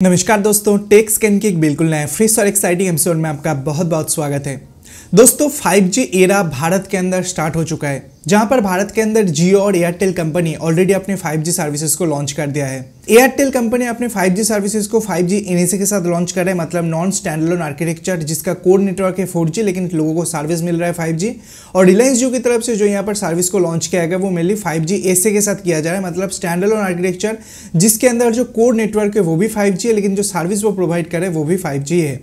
नमस्कार दोस्तों, take scan के एक बिल्कुल नए फ्रेश और एक्साइटिंग एपिसोड में आपका बहुत बहुत स्वागत है। दोस्तों 5G एरा भारत के अंदर स्टार्ट हो चुका है, जहां पर भारत के अंदर जियो और एयरटेल कंपनी ऑलरेडी अपने 5G सर्विसेज को लॉन्च कर दिया है। एयरटेल कंपनी अपने 5G सर्विसेज को 5G एनएसी के साथ लॉन्च कर रहा है, मतलब नॉन स्टैंडअलोन आर्किटेक्चर, जिसका कोर नेटवर्क है 4G, लेकिन लोगों को सर्विस मिल रहा है 5G। और रिलायंस जियो की तरफ से जो यहाँ पर सर्विस को लॉन्च किया गया वो मेनली 5G एसए के साथ किया जा रहा है, मतलब स्टैंडअलोन आर्किटेक्चर, जिसके अंदर जो कोर नेटवर्क है वो भी 5G है, लेकिन जो सर्विस वो प्रोवाइड करे वो भी 5G है।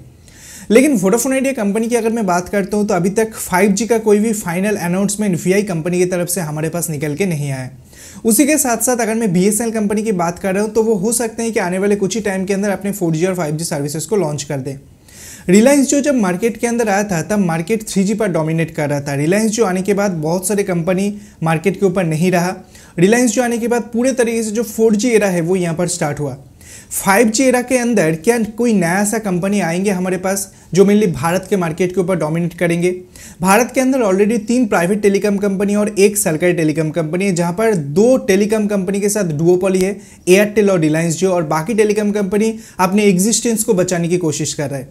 लेकिन वोडाफोन आइडिया कंपनी की अगर मैं बात करता हूं तो अभी तक 5G का कोई भी फाइनल अनाउंसमेंट वीआई कंपनी की तरफ से हमारे पास निकल के नहीं आया। उसी के साथ साथ अगर मैं बीएसएनएल कंपनी की बात कर रहा हूं तो वो हो सकते हैं कि आने वाले कुछ ही टाइम के अंदर अपने 4G और 5G सर्विसेज को लॉन्च कर दे। रिलायंस जो जब मार्केट के अंदर आया था तब मार्केट 3G पर डोमिनेट कर रहा था। रिलायंस जो आने के बाद बहुत सारे कंपनी मार्केट के ऊपर नहीं रहा। रिलायंस जो आने के बाद पूरे तरीके से जो 4G एरा है वो यहाँ पर स्टार्ट हुआ। 5G एरा के अंदर क्या कोई नया सा कंपनी आएंगे हमारे पास जो मेनली भारत के मार्केट के ऊपर डोमिनेट करेंगे? भारत के अंदर ऑलरेडी 3 प्राइवेट टेलीकॉम कंपनी और 1 सरकारी टेलीकॉम कंपनी है, जहां पर 2 टेलीकॉम कंपनी के साथ डुओपोली है, एयरटेल और रिलायंस जियो, और बाकी टेलीकॉम कंपनी अपने एग्जिस्टेंस को बचाने की कोशिश कर रहा है।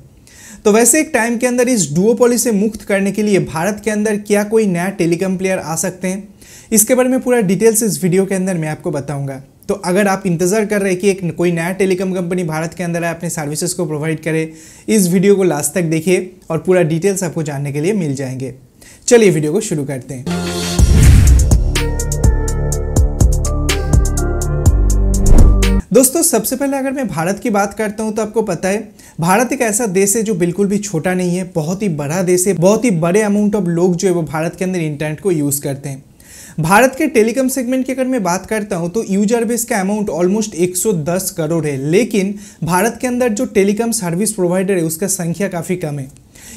तो वैसे एक टाइम के अंदर इस डुओपोली से मुक्त करने के लिए भारत के अंदर क्या कोई नया टेलीकॉम प्लेयर आ सकते हैं? इसके बारे में पूरा डिटेल्स इस वीडियो के अंदर मैं आपको बताऊंगा। तो अगर आप इंतजार कर रहे हैं कि एक कोई नया टेलीकॉम कंपनी भारत के अंदर आए, अपने सर्विसेज को प्रोवाइड करे, इस वीडियो को लास्ट तक देखिए और पूरा डिटेल्स आपको जानने के लिए मिल जाएंगे। चलिए वीडियो को शुरू करते हैं। दोस्तों सबसे पहले अगर मैं भारत की बात करता हूं तो आपको पता है भारत एक ऐसा देश है जो बिल्कुल भी छोटा नहीं है, बहुत ही बड़ा देश है। बहुत ही बड़े अमाउंट ऑफ लोग जो है वो भारत के अंदर इंटरनेट को यूज करते हैं। भारत के टेलीकॉम सेगमेंट की अगर मैं बात करता हूं तो यूजर बेस का अमाउंट ऑलमोस्ट 110 करोड़ है, लेकिन भारत के अंदर जो टेलीकॉम सर्विस प्रोवाइडर है उसका संख्या काफ़ी कम है।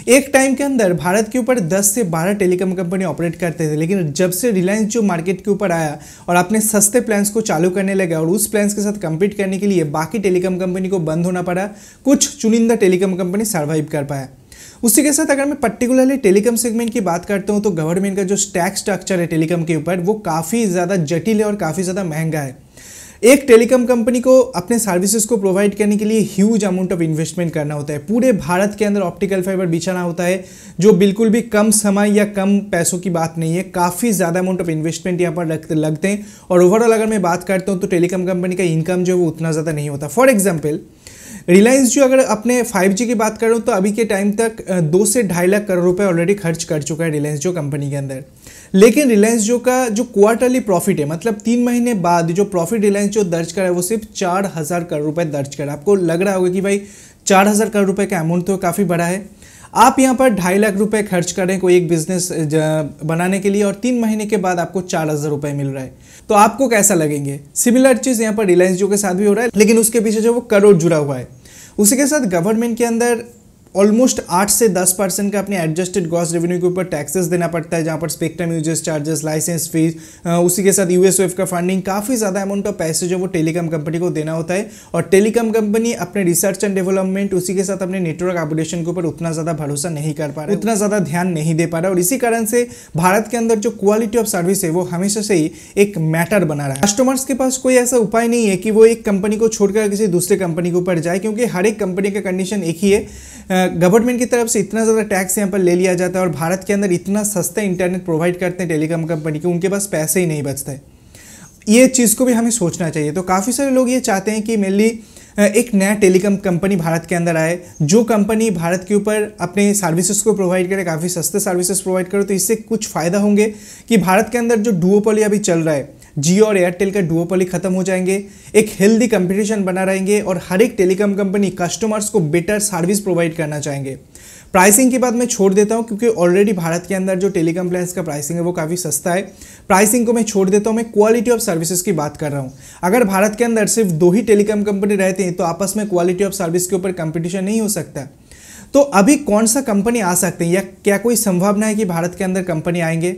एक टाइम के अंदर भारत के ऊपर 10 से 12 टेलीकॉम कंपनी ऑपरेट करते थे, लेकिन जब से रिलायंस जो मार्केट के ऊपर आया और अपने सस्ते प्लान्स को चालू करने लगा और उस प्लान्स के साथ कम्पीट करने के लिए बाकी टेलीकॉम कंपनी को बंद होना पड़ा, कुछ चुनिंदा टेलीकॉम कंपनी सर्वाइव कर पाया। उसी के साथ अगर मैं पर्टिकुलरली टेलीकॉम सेगमेंट की बात करता हूं तो गवर्नमेंट का जो टैक्स स्ट्रक्चर है टेलीकॉम के ऊपर वो काफ़ी ज़्यादा जटिल है और काफ़ी ज़्यादा महंगा है। एक टेलीकॉम कंपनी को अपने सर्विसेज को प्रोवाइड करने के लिए ह्यूज अमाउंट ऑफ इन्वेस्टमेंट करना होता है। पूरे भारत के अंदर ऑप्टिकल फाइबर बिछाना होता है, जो बिल्कुल भी कम समय या कम पैसों की बात नहीं है। काफ़ी ज़्यादा अमाउंट ऑफ इन्वेस्टमेंट यहाँ पर लगते हैं, और ओवरऑल अगर मैं बात करता हूँ तो टेलीकॉम कंपनी का इनकम जो है वो उतना ज़्यादा नहीं होता। फॉर एग्जाम्पल रिलायंस जो अगर अपने 5G की बात करूँ तो अभी के टाइम तक 2 से 2.5 लाख करोड़ रुपए ऑलरेडी खर्च कर चुका है रिलायंस जो कंपनी के अंदर। लेकिन रिलायंस जो का जो क्वार्टरली प्रॉफिट है, मतलब 3 महीने बाद जो प्रॉफिट रिलायंस जो दर्ज करा है वो सिर्फ 4,000 करोड़ रुपए दर्ज करा। आपको लग रहा होगा कि भाई 4,000 करोड़ रुपए का अमाउंट तो काफ़ी बड़ा है। आप यहाँ पर 2.5 लाख रुपए खर्च करें कोई एक बिजनेस बनाने के लिए और 3 महीने के बाद आपको 4,000 रुपए मिल रहा है, तो आपको कैसा लगेंगे? सिमिलर चीज़ यहाँ पर रिलायंस जियो के साथ भी हो रहा है, लेकिन उसके पीछे जो वो करोड़ जुड़ा हुआ है। उसी के साथ गवर्नमेंट के अंदर ऑलमोस्ट 8 से 10% का अपने एडजस्टेड ग्रॉस रेवेन्यू के ऊपर टैक्सेस देना पड़ता है, जहाँ पर spectrum usage charges, licence fees, उसी के साथ यूएसओएफ का फंडिंग, काफ़ी ज़्यादा अमाउंट ऑफ पैसे जो वो टेलीकॉम कंपनी को देना होता है। और टेलीकॉम कंपनी अपने रिसर्च एंड डेवलपमेंट, उसी के साथ अपने नेटवर्क अपडेशन के ऊपर उतना ज़्यादा भरोसा नहीं कर पा रहा है, उतना ज़्यादा ध्यान नहीं दे पा रहा है। और इसी कारण से भारत के अंदर जो क्वालिटी ऑफ सर्विस है वो हमेशा से ही एक मैटर बना रहा है। कस्टमर्स के पास कोई ऐसा उपाय नहीं है कि वो एक कंपनी को छोड़कर किसी दूसरे कंपनी के ऊपर जाए, क्योंकि हर एक कंपनी का कंडीशन एक ही है। गवर्नमेंट की तरफ से इतना ज़्यादा टैक्स यहाँ पर ले लिया जाता है और भारत के अंदर इतना सस्ता इंटरनेट प्रोवाइड करते हैं टेलीकॉम कंपनी के, उनके पास पैसे ही नहीं बचते। ये चीज़ को भी हमें सोचना चाहिए। तो काफ़ी सारे लोग ये चाहते हैं कि मेनली एक नया टेलीकॉम कंपनी भारत के अंदर आए, जो कंपनी भारत के ऊपर अपने सर्विसेज को प्रोवाइड करे, काफ़ी सस्ते सर्विसेज प्रोवाइड करे। तो इससे कुछ फ़ायदा होंगे कि भारत के अंदर जो डुओपोली अभी चल रहा है, जियो और एयरटेल का डुओपोली खत्म हो जाएंगे, एक हेल्दी कंपटीशन बना रहेंगे और हर एक टेलीकॉम कंपनी कस्टमर्स को बेटर सर्विस प्रोवाइड करना चाहेंगे। प्राइसिंग की बात मैं छोड़ देता हूं, क्योंकि ऑलरेडी भारत के अंदर जो टेलीकॉम प्लान्स का प्राइसिंग है वो काफ़ी सस्ता है। प्राइसिंग को मैं छोड़ देता हूं, मैं क्वालिटी ऑफ सर्विसेज की बात कर रहा हूं। अगर भारत के अंदर सिर्फ 2 ही टेलीकॉम कंपनी रहते हैं तो आपस में क्वालिटी ऑफ सर्विस के ऊपर कंपटीशन नहीं हो सकता। तो अभी कौन सा कंपनी आ सकते हैं या क्या कोई संभावना है कि भारत के अंदर कंपनी आएंगे?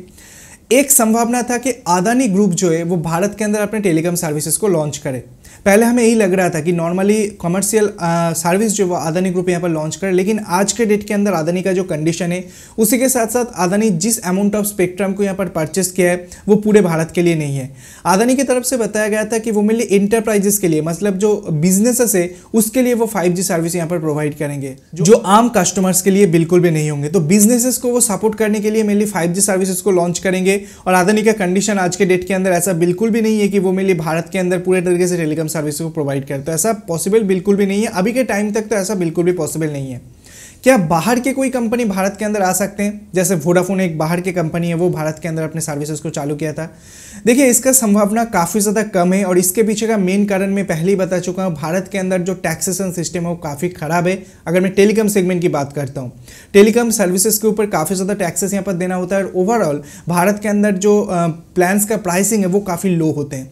एक संभावना था कि अदानी ग्रुप जो है वो भारत के अंदर अपने टेलीकॉम सर्विसेज को लॉन्च करे। पहले हमें यही लग रहा था कि नॉर्मली कमर्शियल सर्विस जो वो अदानी ग्रुप यहाँ पर लॉन्च करे, लेकिन आज के डेट के अंदर अदानी का जो कंडीशन है उसी के साथ साथ अदानी जिस अमाउंट ऑफ स्पेक्ट्रम को यहाँ पर परचेस किया है वो पूरे भारत के लिए नहीं है। अदानी की तरफ से बताया गया था कि वो मेनली इंटरप्राइजेस के लिए, मतलब जो बिजनेसेस है उसके लिए वो 5G सर्विस यहाँ पर प्रोवाइड करेंगे, जो आम कस्टमर्स के लिए बिल्कुल भी नहीं होंगे। तो बिजनेसेस को वो सपोर्ट करने के लिए मेनली 5G सर्विसेज को लॉन्च करेंगे। और अदानी का कंडीशन आज के डेट के अंदर ऐसा बिल्कुल भी नहीं है कि वो मेनली भारत के अंदर पूरे तरीके से टेलीकॉम सर्विस को प्रोवाइड करता है। ऐसा पॉसिबल बिल्कुल भी नहीं है, अभी के टाइम तक तो ऐसा बिल्कुल भी पॉसिबल नहीं है। क्या बाहर के कोई कंपनी भारत के अंदर आ सकते हैं? जैसे वोडाफोन एक बाहर की कंपनी है, वो भारत के अंदर अपने सर्विसेज को चालू किया था। देखिए, इसका संभावना काफ़ी ज़्यादा कम है और इसके पीछे का मेन कारण मैं पहले ही बता चुका हूँ। भारत के अंदर जो टैक्सेशन सिस्टम है वो काफ़ी ख़राब है। अगर मैं टेलीकॉम सेगमेंट की बात करता हूँ, टेलीकॉम सर्विसेज के ऊपर काफ़ी ज़्यादा टैक्सेस यहाँ पर देना होता है और ओवरऑल भारत के अंदर जो प्लान्स का प्राइसिंग है वो काफ़ी लो होते हैं।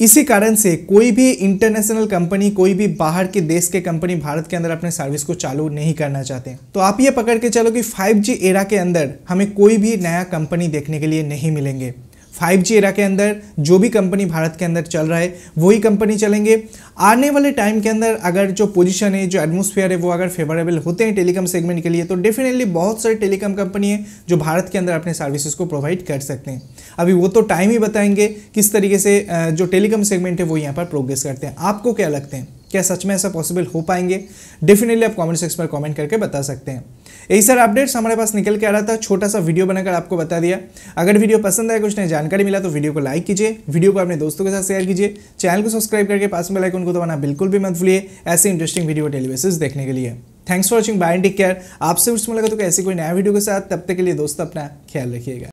इसी कारण से कोई भी इंटरनेशनल कंपनी, कोई भी बाहर के देश के कंपनी भारत के अंदर अपने सर्विस को चालू नहीं करना चाहते। तो आप ये पकड़ के चलो कि 5G एरा के अंदर हमें कोई भी नया कंपनी देखने के लिए नहीं मिलेंगे। 5G एरा के अंदर जो भी कंपनी भारत के अंदर चल रहा है वही कंपनी चलेंगे। आने वाले टाइम के अंदर अगर जो पोजीशन है, जो एटमॉस्फेयर है वो अगर फेवरेबल होते हैं टेलीकॉम सेगमेंट के लिए, तो डेफिनेटली बहुत सारे टेलीकॉम कंपनी है जो भारत के अंदर अपने सर्विसेज को प्रोवाइड कर सकते हैं। अभी वो तो टाइम ही बताएंगे किस तरीके से जो टेलीकॉम सेगमेंट है वो यहाँ पर प्रोग्रेस करते हैं। आपको क्या लगते हैं, क्या सच में ऐसा पॉसिबल हो पाएंगे? डेफिनेटली आप कमेंट सेक्शन पर कमेंट करके बता सकते हैं। यही सारे अपडेट्स हमारे पास निकल के आ रहा था, छोटा सा वीडियो बनाकर आपको बता दिया। अगर वीडियो पसंद आया, कुछ नई जानकारी मिला तो वीडियो को लाइक कीजिए, वीडियो को अपने दोस्तों के साथ शेयर कीजिए, चैनल को सब्सक्राइब करके पास में बेल आइकन को दबाना बिल्कुल भी मत भूलिए ऐसे इंटरेस्टिंग वीडियो डेली बेसिस देखने के लिए। Thanks for watching, bye and take care. आपसे कुछ मुलाकात होगा ऐसी कोई नया वीडियो के साथ, तब तक के लिए दोस्तों अपना ख्याल रखिएगा।